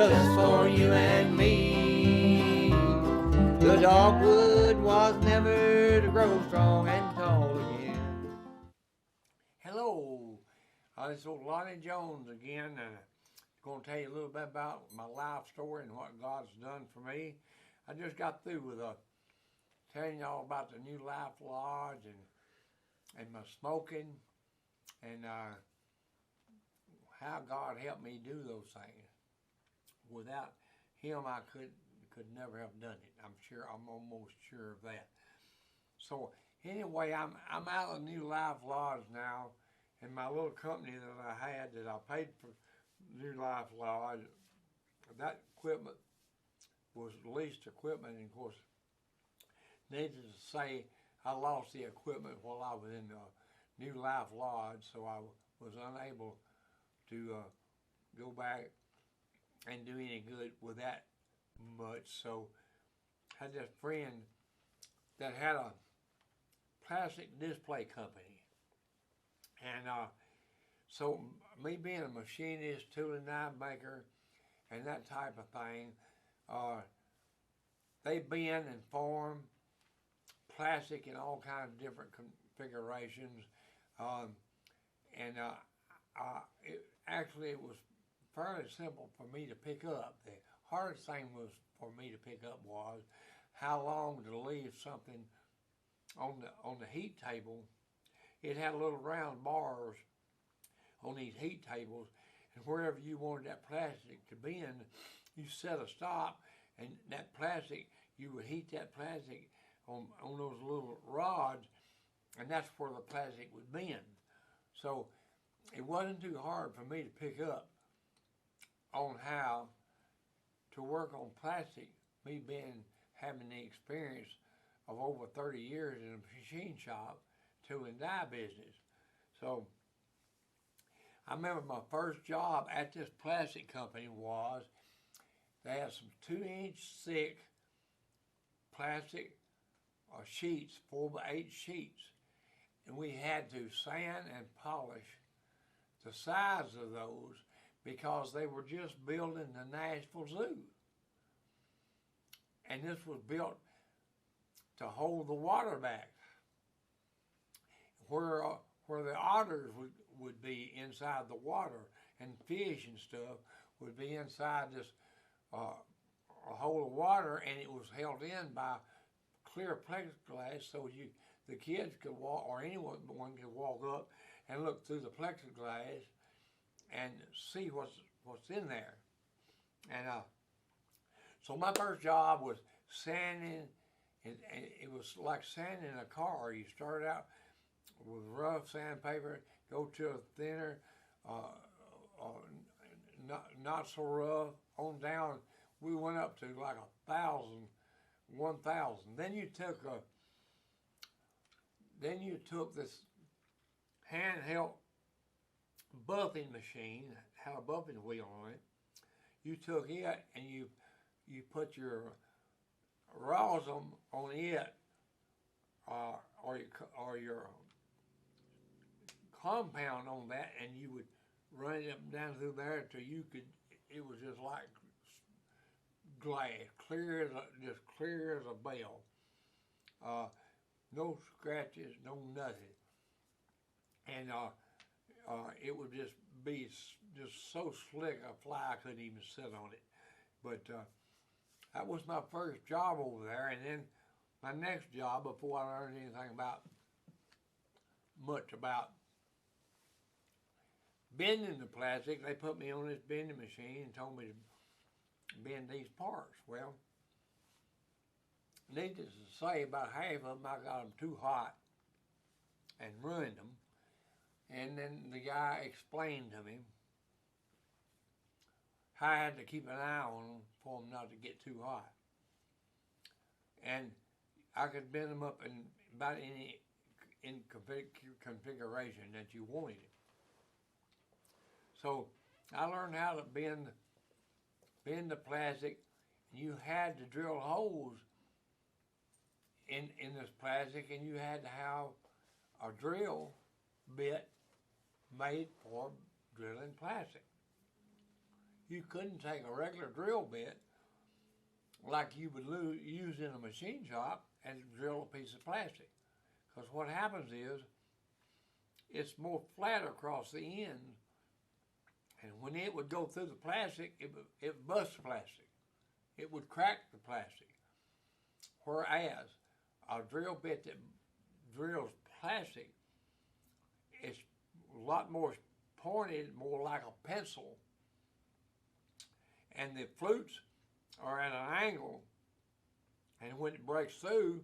just for you and me. The dogwood was never to grow strong and tall again. Hello, this is old Lonnie Jones again, and I'm going to tell you a little bit about my life story and what God's done for me. I just got through with telling y'all about the New Life Lodge and my smoking and how God helped me do those things. Without Him, I could never have done it. I'm almost sure of that. So anyway, I'm out of New Life Lodge now, and my little company that I had that I paid for New Life Lodge, that equipment was leased equipment, and of course, needless to say, I lost the equipment while I was in the New Life Lodge, so I was unable to go back and do any good with that much. So I had this friend that had a plastic display company, and so me being a machinist, tool and die maker, and that type of thing, they bend and form plastic in all kinds of different configurations, and it was fairly simple for me to pick up. The hardest thing was for me to pick up was how long to leave something on the heat table. It had little round bars on these heat tables, and wherever you wanted that plastic to bend, you set a stop, and that plastic, you would heat that plastic on those little rods, and that's where the plastic would bend. So it wasn't too hard for me to pick up on how to work on plastic, me having the experience of over 30 years in a machine shop, tool and die business. So I remember my first job at this plastic company was they had some 2-inch thick plastic sheets, 4x8 sheets, and we had to sand and polish the sides of those because they were just building the Nashville Zoo. And this was built to hold the water back, where the otters would be inside the water, and fish and stuff would be inside this hole of water, and it was held in by clear plexiglass, so the kids could walk, or anyone could walk up and look through the plexiglass and see what's in there. And so my first job was sanding, and it was like sanding a car. You start out with rough sandpaper, go to a thinner, not so rough, on down. We went up to like 1,000. Then you took this handheld buffing machine, had a buffing wheel on it. You took it and you put your rosin on it, or your compound on that, and you would run it up and down through there until it was just like glass, clear as a bell. No scratches, no nothing. And it would just be just so slick a fly I couldn't even sit on it. But that was my first job over there, and then my next job, before I learned anything much about bending the plastic, they put me on this bending machine and told me to bend these parts. Well, needless to say, about half of them I got them too hot and ruined them. And then the guy explained to me how I had to keep an eye on them for them not to get too hot. And I could bend them up in about any configuration that you wanted it. So I learned how to bend the plastic. You had to drill holes in this plastic, and you had to have a drill bit made for drilling plastic. You couldn't take a regular drill bit like you would use in a machine shop and drill a piece of plastic. Because what happens is it's more flat across the end, and when it would go through the plastic, it busts plastic. It would crack the plastic. Whereas a drill bit that drills plastic is a lot more pointed, more like a pencil, and the flutes are at an angle, and when it breaks through,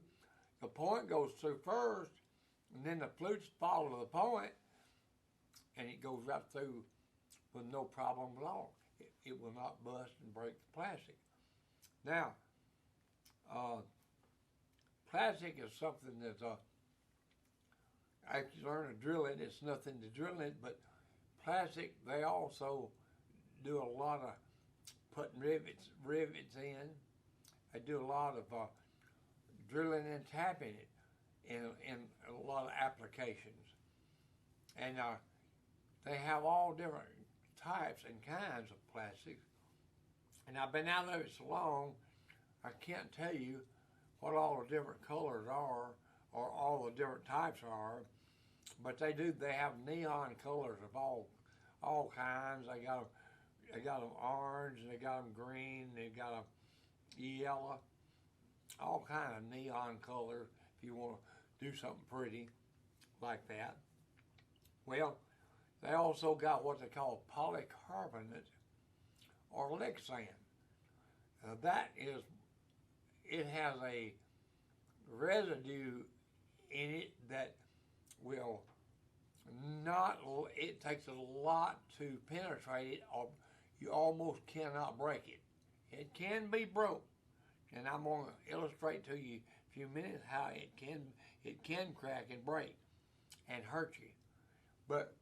the point goes through first, and then the flutes follow the point, and it goes right through with no problem at all. It will not bust and break the plastic. Now, plastic is something that after you learn to drill it, it's nothing to drill it, but plastic, they also do a lot of putting rivets in. They do a lot of drilling and tapping it in a lot of applications. And they have all different types and kinds of plastics. And I've been out of it so long, I can't tell you what all the different colors are or all the different types are, but they have neon colors of all kinds. They got them orange, and they got them green, they got them yellow, all kind of neon colors if you want to do something pretty like that. Well, they also got what they call polycarbonate or lick sand. It has a residue in it that will not, it takes a lot to penetrate it, or you almost cannot break it. It can be broke, and I'm going to illustrate to you in a few minutes how it can crack and break and hurt you. But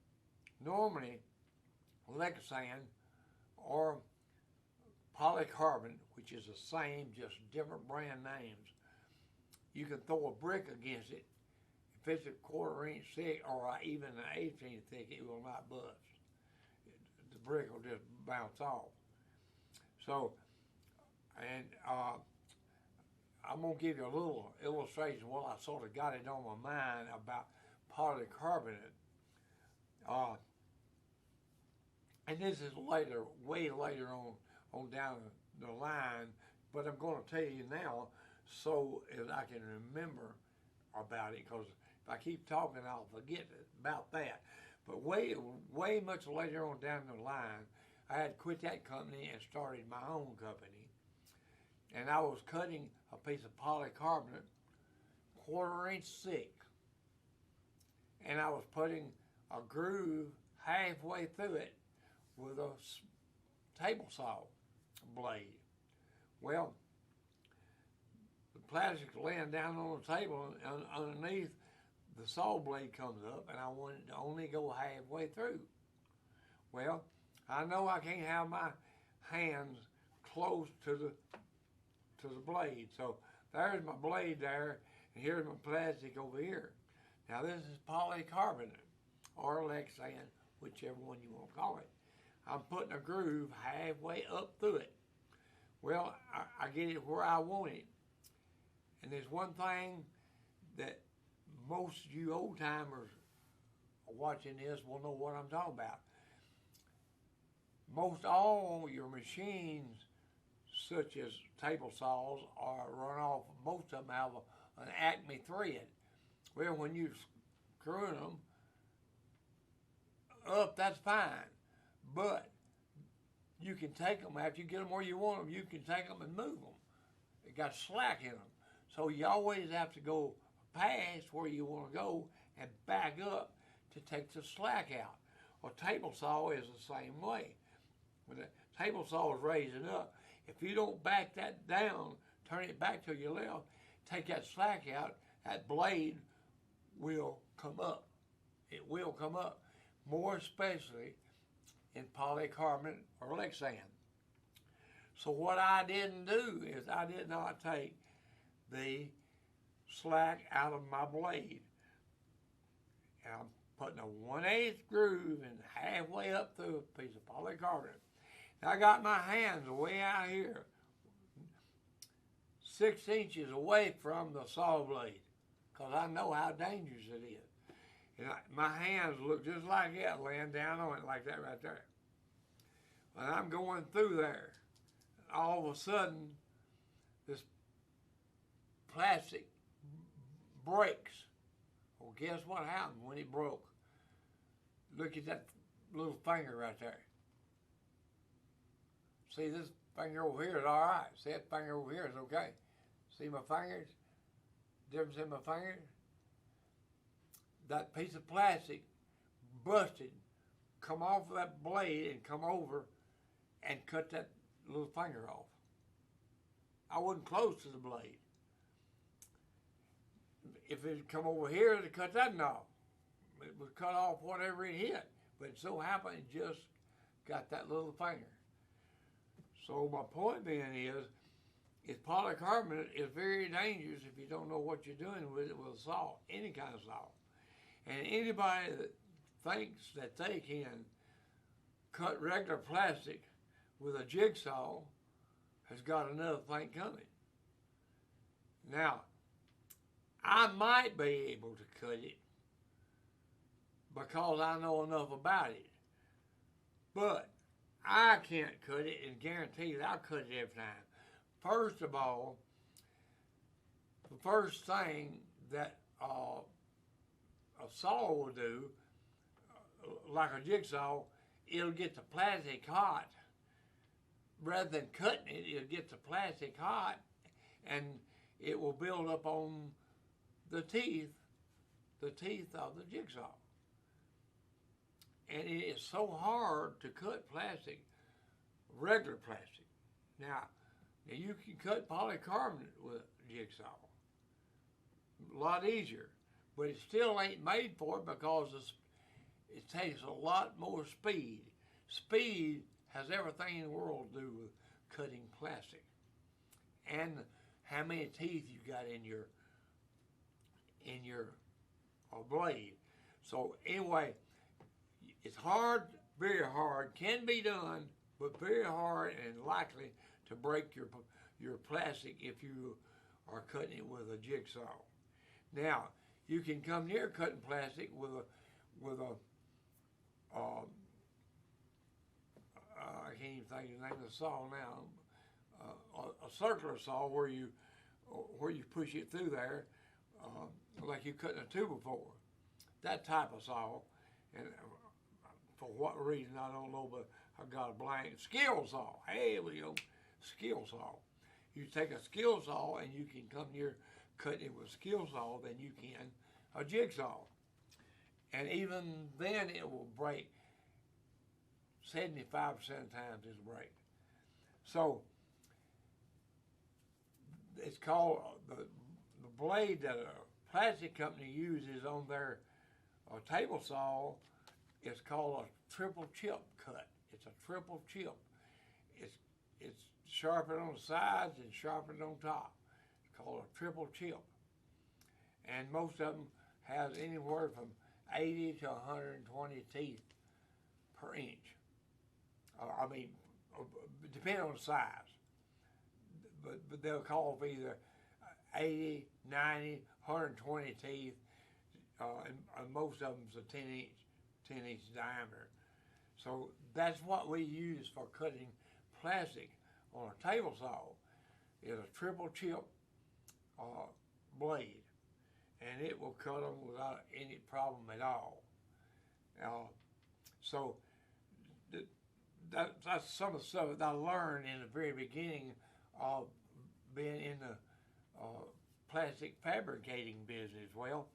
normally, lick sand or polycarbonate, which is the same, just different brand names, you can throw a brick against it. If it's a 1/4 inch thick or even an 1/8 inch thick, it will not bust. The brick will just bounce off. So, and I'm going to give you a little illustration. Well, I sort of got it on my mind about polycarbonate. And this is later, way later on down the line, but I'm going to tell you now so as I can remember about it, because if I keep talking, I'll forget about that. But way much later on down the line, I had quit that company and started my own company. And I was cutting a piece of polycarbonate 1/4 inch thick. And I was putting a groove halfway through it with a table saw blade. Well, the plastic's laying down on the table, and underneath the saw blade comes up, and I want it to only go halfway through. Well, I know I can't have my hands close to the blade, so there's my blade there, and here's my plastic over here. Now this is polycarbonate or lick sand, whichever one you want to call it. I'm putting a groove halfway up through it. Well, I get it where I want it. And there's one thing that most of you old timers watching this will know what I'm talking about. Most all your machines, such as table saws, are run off, most of them have an Acme thread. Well, when you're screwing them up, that's fine. But you can take them, after you get them where you want them, you can take them and move them. It got slack in them. So you always have to go past where you want to go and back up to take the slack out. A table saw is the same way. When the table saw is raising up, if you don't back that down, turn it back to your left, take that slack out, that blade will come up. It will come up, more especially in polycarbonate or lick sand. So what I didn't do is I did not take the slack out of my blade. And I'm putting a 1/8 groove and halfway up through a piece of polycarbonate. And I got my hands way out here, 6 inches away from the saw blade, because I know how dangerous it is. And my hands look just like that, laying down on it like that right there. And I'm going through there. All of a sudden, this plastic breaks. Well, guess what happened when it broke? Look at that little finger right there. See, this finger over here is all right. See, that finger over here is okay. See my fingers? Difference in my fingers? That piece of plastic busted, come off of that blade and come over and cut that little finger off. I wasn't close to the blade. If it had come over here to cut that off, it would cut off whatever it hit. But it so happened it just got that little finger. So my point being is polycarbonate is very dangerous if you don't know what you're doing with it with a saw, any kind of saw. And anybody that thinks that they can cut regular plastic with a jigsaw has got another thing coming. Now, I might be able to cut it because I know enough about it. But I can't cut it and guarantee that I'll cut it every time. First of all, the first thing that a saw will do, like a jigsaw, it'll get the plastic hot. Rather than cutting it, it'll get the plastic hot and it will build up on the teeth of the jigsaw. And it is so hard to cut plastic, regular plastic. Now you can cut polycarbonate with a jigsaw. A lot easier. But it still ain't made for it because it takes a lot more speed. Speed has everything in the world to do with cutting plastic. And how many teeth you got in your blade. So anyway, it's hard, very hard, can be done, but very hard and likely to break your plastic if you are cutting it with a jigsaw. Now, you can come near cutting plastic with a I can't even think of the name of the saw now. A circular saw where you push it through there, like you cutting a 2x4. That type of saw, and for what reason I don't know, but I got a blank. Skill saw. Hey, we go. Skill saw. You take a skill saw and you can come near cutting it with a skill saw than you can a jigsaw. And even then it will break. 75% of the times it'll break. So it's called the blade that a plastic company uses on their table saw is called a triple chip cut. It's a triple chip. It's sharpened on the sides and sharpened on top. It's called a triple chip. And most of them has anywhere from 80 to 120 teeth per inch. I mean, depending on the size. But they'll call for either 80, 90, 120 teeth, and most of them's a 10-inch diameter. So that's what we use for cutting plastic on a table saw, is a triple chip blade, and it will cut them without any problem at all. So that's some of the stuff that I learned in the very beginning of being in the plastic fabricating business. Well,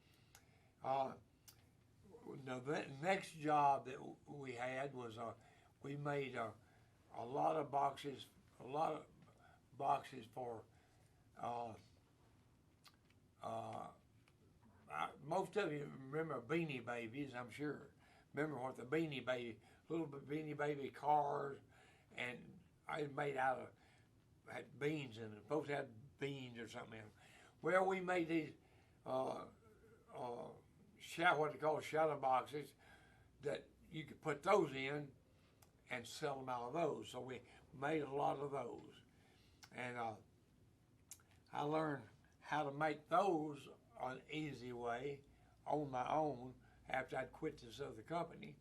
the next job that we had was we made a lot of boxes for most of you remember Beanie Babies, I'm sure. Remember what the Beanie Baby, little Beanie Baby cars, and I made out of, had beans in it. Folks had beans or something in them. Well, we made these what they call shadow boxes that you could put those in, and sell them out of those. So we made a lot of those. And I learned how to make those an easy way on my own after I'd quit this other company.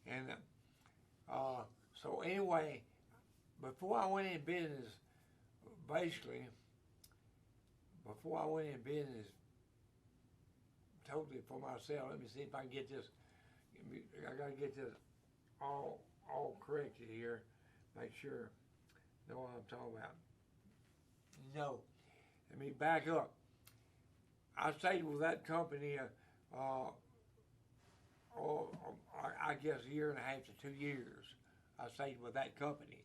And so anyway, before I went in business, basically, before I went in business totally for myself, let me see if I can get this, I got to get this all corrected here, make sure I know what I'm talking about. No, let me back up. I stayed with that company, I guess a year and a half to 2 years. I stayed with that company.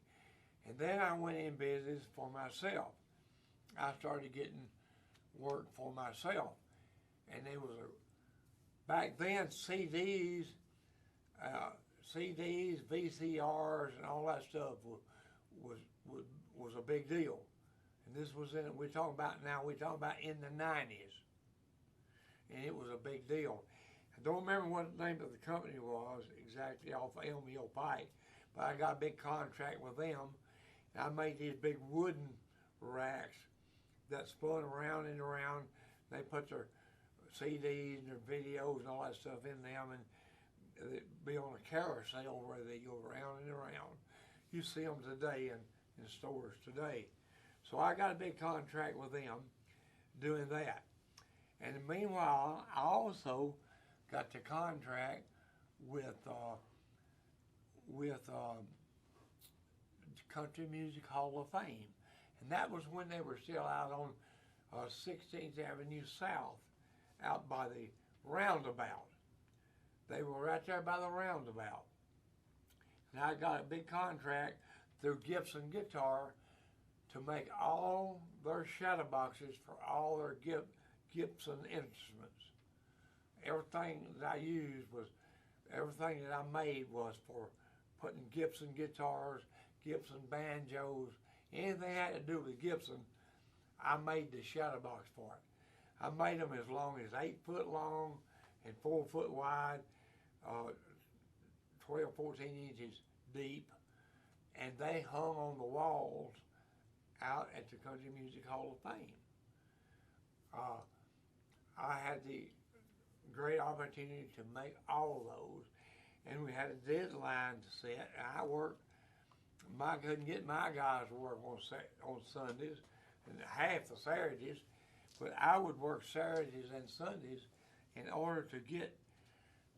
And then I went in business for myself. I started getting work for myself. And there was back then CDs, VCRs, and all that stuff was a big deal. And this was we're talking about in the 90s. And it was a big deal. I don't remember what the name of the company was exactly off of Elm Hill Pike, but I got a big contract with them. And I made these big wooden racks that spun around and around. They put their CDs and their videos and all that stuff in them, and they'd be on a carousel where they go around and around. You see them today in stores today. So I got a big contract with them doing that. And meanwhile, I also got the contract with Country Music Hall of Fame. And that was when they were still out on 16th Avenue South, out by the roundabout. They were right there by the roundabout. And I got a big contract through Gibson Guitar to make all their shadow boxes for all their Gibson instruments. Everything that I used everything that I made was for putting Gibson guitars, Gibson banjos, anything that had to do with Gibson, I made the shadow box for it. I made them as long as 8 foot long and 4 foot wide, 12, 14 inches deep, and they hung on the walls out at the Country Music Hall of Fame. I had the great opportunity to make all of those, and we had a deadline to set. I worked. I couldn't get my guys to work on Sundays and half the Saturdays, but I would work Saturdays and Sundays in order to get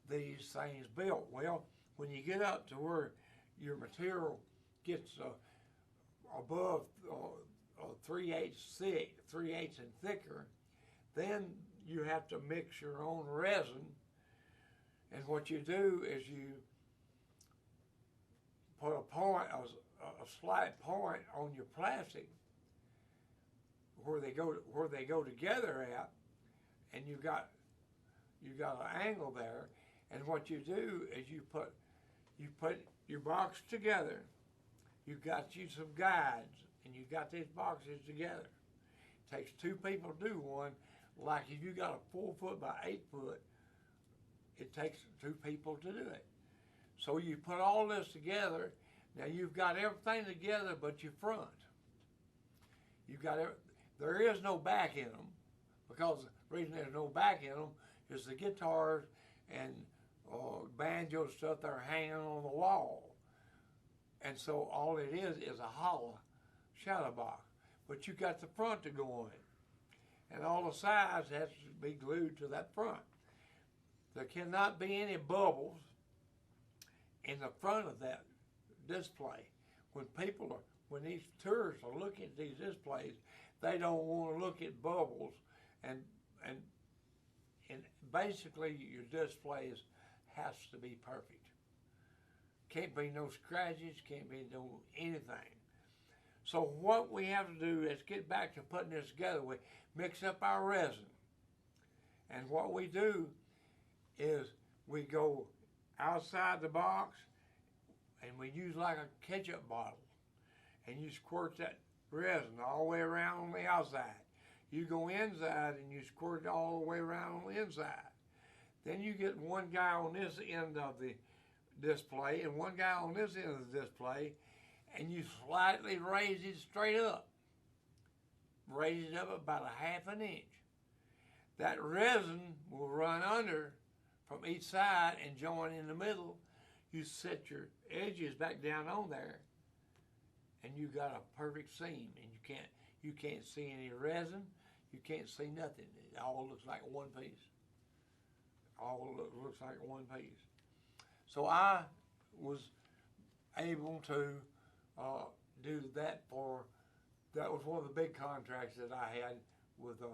these things built. Well, when you get up to where your material gets above 3/8 thick, 3/8 and thicker, then you have to mix your own resin. And what you do is you put a slight point on your plastic where they go together at, and you got an angle there. And what you do is you put your box together. You got you some guides, and you got these boxes together. It takes 2 people to do one. Like if you got a 4 foot by 8 foot, it takes 2 people to do it. So you put all this together. Now you've got everything together but your front. There is no back in them, because the reason there's no back in them is the guitars and banjo stuff that are hanging on the wall. And so all it is a hollow shadow box. But you got the front to go on it. And all the sides has to be glued to that front. There cannot be any bubbles in the front of that display. When these tourists are looking at these displays, they don't want to look at bubbles, and basically your displays has to be perfect. Can't be no scratches, can't be no anything. So what we have to do is get back to putting this together. We mix up our resin, and what we do is we go outside the box, and we use like a ketchup bottle, and you squirt that resin all the way around on the outside. You go inside and you squirt it all the way around on the inside. Then you get one guy on this end of the display and one guy on this end of the display, and you slightly raise it straight up. Raise it up about a half an inch. That resin will run under from each side and join in the middle. You set your edges back down on there, and you got a perfect seam. And you can't see any resin. You can't see nothing. It all looks like one piece. All looks like one piece. So I was able to do that that was one of the big contracts that I had with the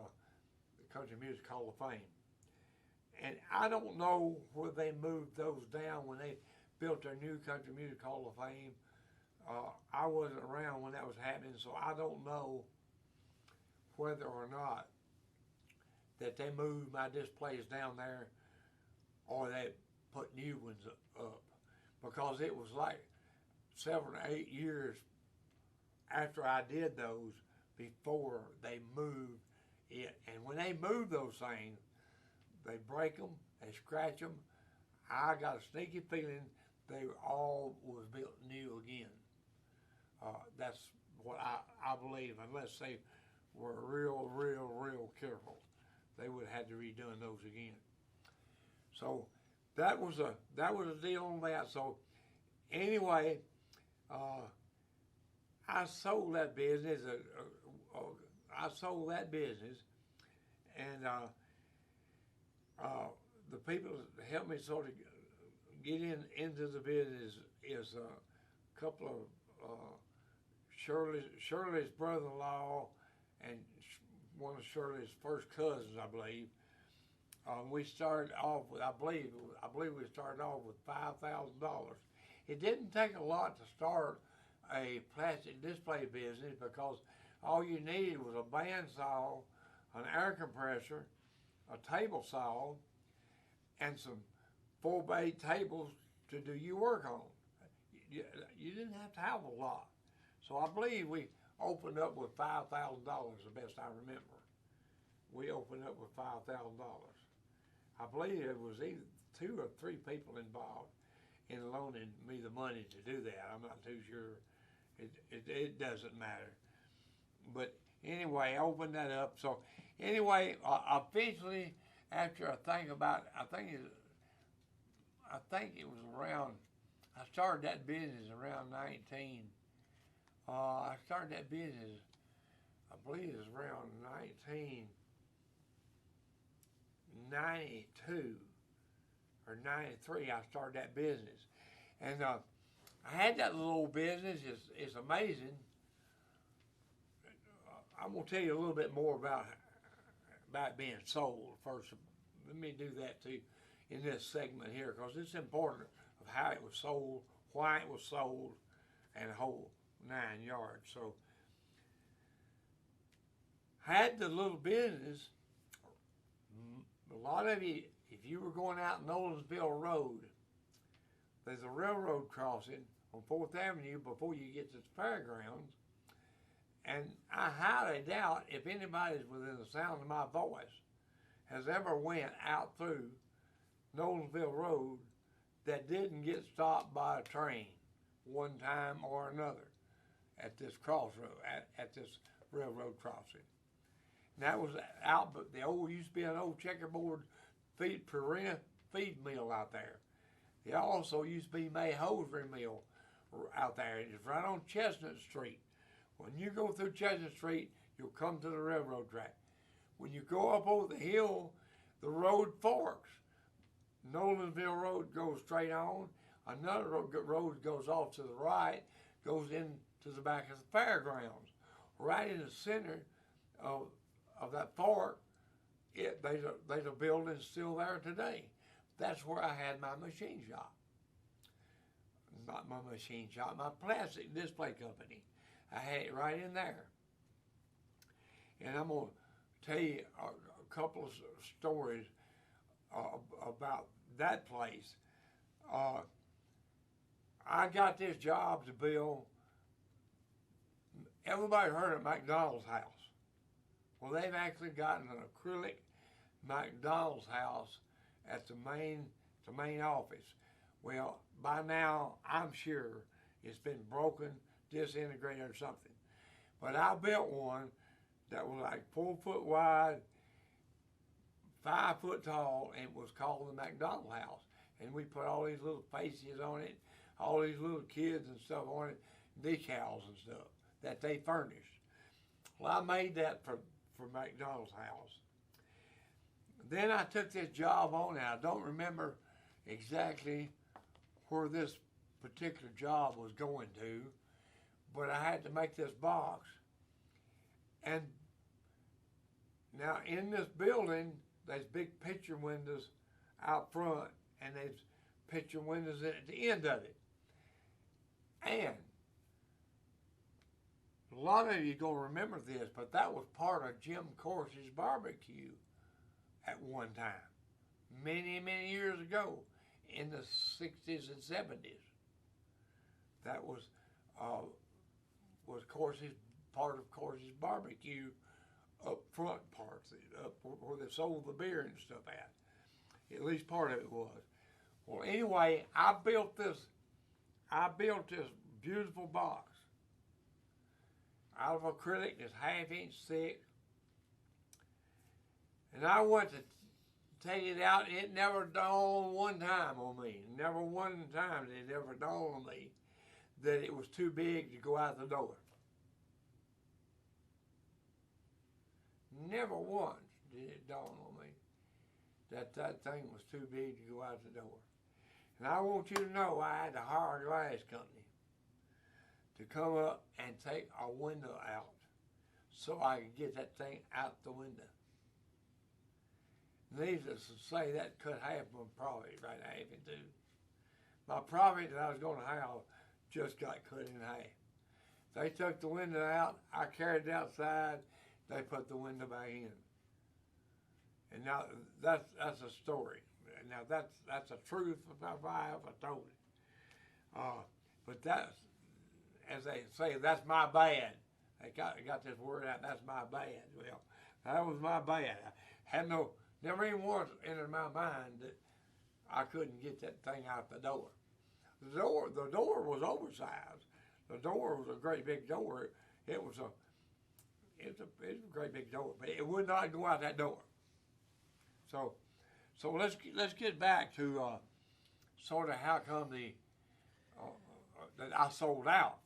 Country Music Hall of Fame. And I don't know where they moved those down when they built their new Country Music Hall of Fame. I wasn't around when that was happening, so I don't know whether or not that they moved my displays down there or they put new ones up, because it was like 7 or 8 years after I did those before they moved it. And when they move those things, they break them, they scratch them. I got a sneaky feeling they all was built new again. That's what I believe, unless they were real careful. They would have had to redoing those again. So that was a deal on that. So anyway, I sold that business. And the people that helped me sort of get into the business is a couple of Shirley's brother-in-law and one of Shirley's first cousins, I believe. We started off with, I believe we started off with $5,000. It didn't take a lot to start a plastic display business, because all you needed was a bandsaw, an air compressor, a table saw, and some 4x8 tables to do your work on. You didn't have to have a lot. So I believe we opened up with $5,000, the best I remember. We opened up with $5,000. I believe it was either 2 or 3 people involved in loaning me the money to do that. I'm not too sure. It doesn't matter. But anyway, I opened that up. So anyway, eventually, after I think it was around, I started that business around 19. I started that business, I believe it was around 1992 or 93. I started that business. And I had that little old business. It's amazing. I'm going to tell you a little bit more about it being sold first. Let me do that too in this segment here, because it's important of how it was sold, why it was sold, and the whole 9 yards. So had the little business. A lot of you, if you were going out Nolensville Road, there's a railroad crossing on 4th Avenue before you get to the fairgrounds. And I highly doubt if anybody's within the sound of my voice has ever went out through Nolensville Road that didn't get stopped by a train one time or another at this crossroad, at this railroad crossing. And that was out, but used to be an old checkerboard feed mill out there. There also used to be May hosiery mill out there. It's right on Chestnut Street. When you go through Chestnut Street, you'll come to the railroad track. When you go up over the hill, the road forks. Nolensville Road goes straight on. Another road goes off to the right, goes into the back of the fairgrounds. Right in the center of that fork, there's a building still there today. That's where I had my machine shop. Not my machine shop, my plastic display company. I had it right in there. And I'm going to tell you a couple of stories about that place. I got this job to build, everybody heard of McDonald's house. Well, they've actually gotten an acrylic McDonald's house at the main office. Well, by now, I'm sure it's been broken, disintegrated, or something. But I built one that was like 4 foot wide, 5 foot tall, and it was called the McDonald House. And we put all these little faces on it, all these little kids and stuff on it, decals and stuff that they furnished. Well, I made that for McDonald's House. Then I took this job on, and I don't remember exactly where this particular job was going to, but I had to make this box. And now in this building, there's big picture windows out front, and there's picture windows at the end of it. And a lot of you are going to remember this, but that was part of Jim Corse's barbecue at one time, many, many years ago, in the 60s and 70s. That was Corse's, part of Corse's barbecue up front parts, up where they sold the beer and stuff at least part of it was. Well, anyway, I built this beautiful box out of acrylic that's 1/2 inch thick. And I went to take it out, and it never dawned one time on me. Never one time did it ever dawn on me that it was too big to go out the door. Never once did it dawn on me that that thing was too big to go out the door. And I want you to know I had to hire a glass company to come up and take a window out so I could get that thing out the window. Needless to say, that cut half of my profit right half in two. My profit that I was going to have just got cut in half. They took the window out, I carried it outside, they put the window back in. And now that's a story. Now that's a truth if I ever told it. But that's, as they say, that's my bad. I got this word out, that's my bad. Well, that was my bad. I had never even once entered my mind that I couldn't get that thing out the door. The door was oversized. The door was a great big door. It was a great big door, but it would not go out that door. So let's get back to sort of how come that I sold out.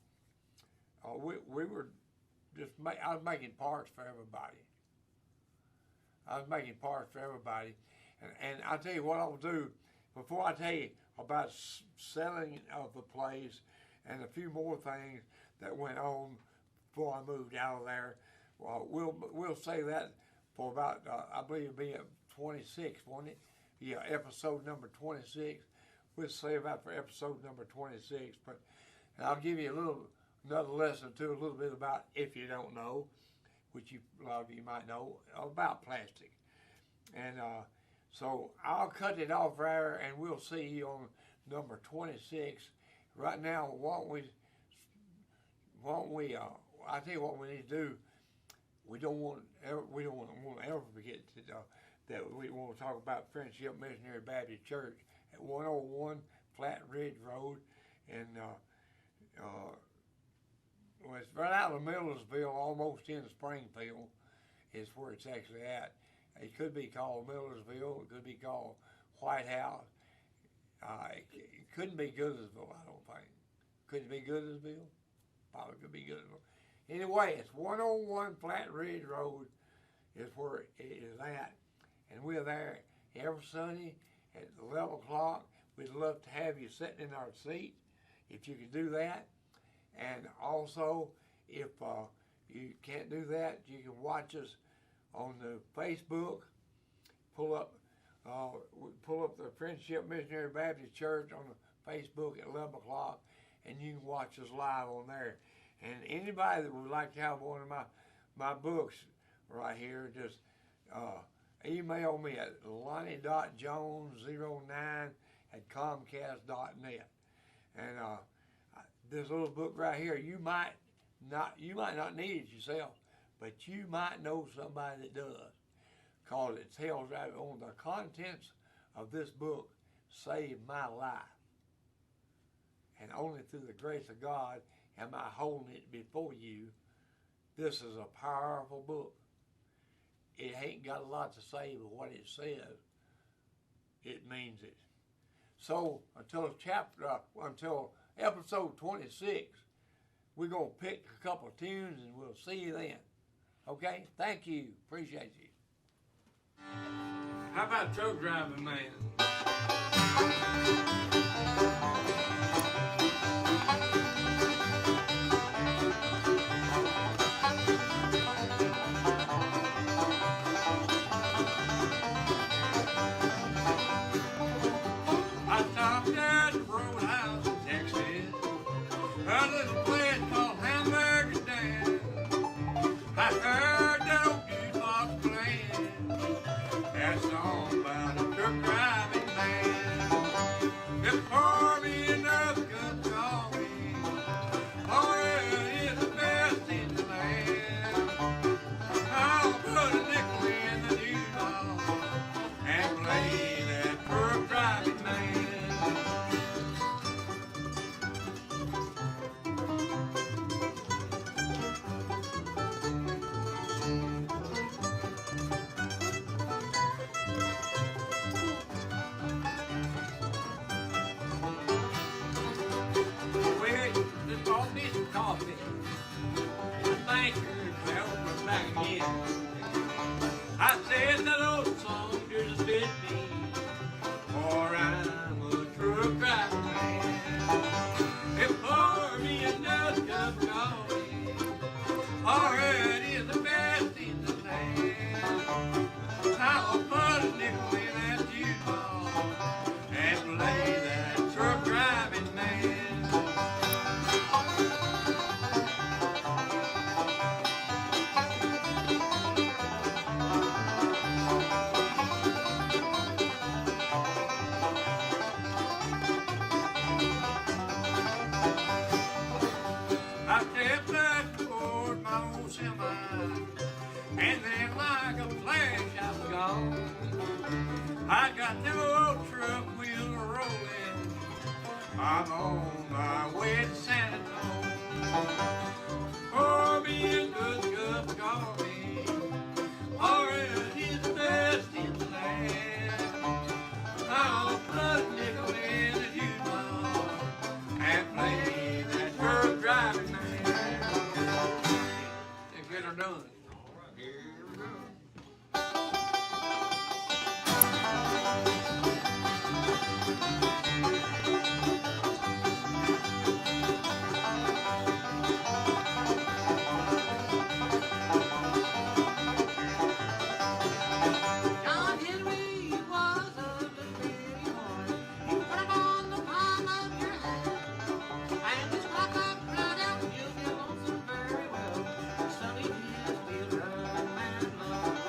We were I was making parts for everybody. And I'll tell you what I'll do before I tell you about selling of the place and a few more things that went on before I moved out of there. Well, we'll say that for about I believe it'll be 26, won't it? Yeah, episode number 26. We'll save that for episode number 26. But I'll give you another lesson too, a little bit about, if you don't know, which a lot of you might know, about plastic. And so I'll cut it off there, and we'll see you on number 26. Right now, I tell you what we need to do. We don't want to ever forget that we want to talk about Friendship Missionary Baptist Church at 101 Flat Ridge Road, and well, it's right out of Millersville, almost in Springfield, is where it's actually at. It could be called Millersville. It could be called White House. It couldn't be Goodlettsville, I don't think. Could it be Goodlettsville? Probably could be Goodlettsville. Anyway, it's 101 Flat Ridge Road is where it is at. And we're there every Sunday at 11 o'clock. We'd love to have you sitting in our seat if you could do that. And also, if you can't do that, you can watch us on the Facebook. Pull up the Friendship Missionary Baptist Church on the Facebook at 11 o'clock, and you can watch us live on there. And anybody that would like to have one of my books right here, just email me at lonnie.jones09@comcast.net. And this little book right here, you might not need it yourself, but you might know somebody that does, because it tells right on the contents of this book saved my life. and only through the grace of God am I holding it before you. This is a powerful book. It ain't got a lot to say, but what it says, it means it. So until episode 26, we're going to pick a couple of tunes and we'll see you then. Okay? Thank you. Appreciate you. How about truck driving man? I stopped at the Roadhouse in Texas, a little place called Hamburger Stand. I heard that old jukebox playing that song about a truck driving man. It poured me another cup of coffee. Oh, it is the best in the land. I'll put a nickel in the jukebox and play that truck driving man. Coffee. The banker fell back again. I said that old song just fit me, for I'm a truck driving man. It poured me another cup of coffee. Already is the best in the land. I'll put a nickel in that jukebox and play that truck driving man. I stepped back toward my old semi, and then like a flash I was gone. I got them old truck wheels rolling. I'm on my way to San Antonio. Pour me a good cup of coffee. Already is the best in the land. I'll put a nickel in the jukebox and play that truck driving man. Let's get her done. Here we go. John Henry was a little boy. You put it on the palm of your hand, and just walk up right out, you'll get lonesome very well. Sonny his wheel driving man, love.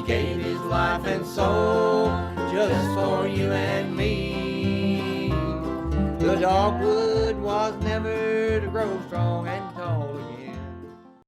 gave his life and soul just for you and me. The dogwood